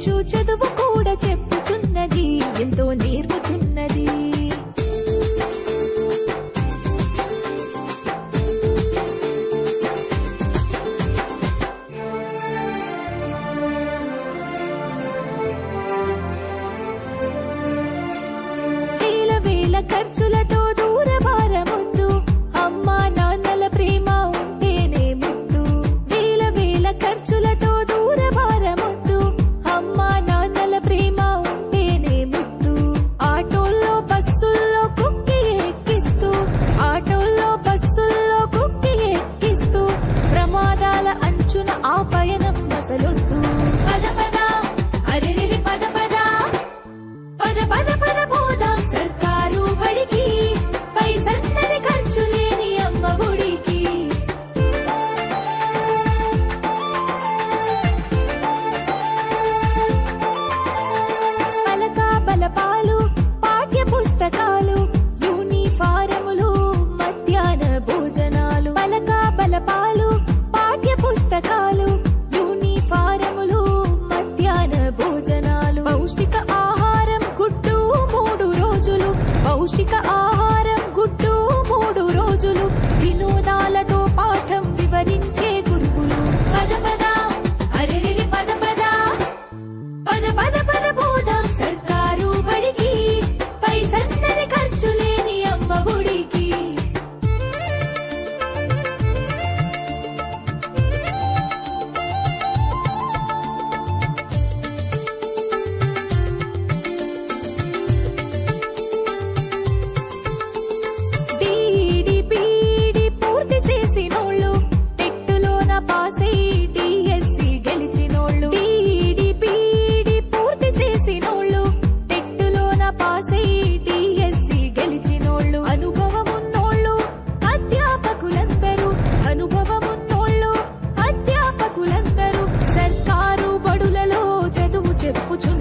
English చదువు కూడా చెప్పుచున్నది, ఎంతో నేర్పుతున్నది. వేల వేల ఖర్చులతో దూరభారమొద్దు, అమ్మా నాన్నల ప్రేమ ఉంటేనే ముద్దు. వేల వేల ఖర్చులతో దూరభారమొద్దు, అమ్మా నాన్నల ప్రేమ ఉంటేనే ముద్దు. ఆటోల్లో బస్సుల్లో కుక్కి ఎక్కిస్తూ, ఆటోల్లో బస్సుల్లో కుక్కి ఎక్కిస్తూ, ప్రమాదాల అంచున ఆ పయనం అసలొద్దు. పద పద అరెరెరి పద పద, పద పద పద పోదాం సర్కారు బడికి, పైసన్నది ఖర్చు లేని అమ్మ ఒడికి. పలక బలపాలు, పాఠ్య పుస్తకాలు, యూనిఫారములు, మధ్యాహ్న భోజనాలు. పలక బలపాలు, పాఠ్య పుస్తకాలు, యూనిఫారములు, మధ్యాహ్న భోజనాలు. పౌష్టిక ఆహారం గుడ్డు 3 రోజులు, పౌష్టిక ఆహారం గుడ్డు 3 రోజులు. వినోదాలతో పాఠం వివరించే గురువులు. పద పద అరెరెరి పద పద, పద పద పద పోదాం సర్కారు బడికి, పైసన్నది ఖర్చు లేని అమ్మ ఒడికి. డీడీ పీడీ పూర్తి చేసినోళ్ళు, టెట్టులోన పాసై డిఎస్సి గెలిచినోళ్ళు. డీడీ పీడీ పూర్తి చేసినోళ్ళు, టెట్టులోన పాసై డిఎస్సి గెలిచినోళ్ళు. అనుభవమున్నోళ్ళు అధ్యాపకులందరూ, అనుభవమున్నోళ్ళు అధ్యాపకులందరూ, సర్కారు బడులలో చదువు చెప్పుచు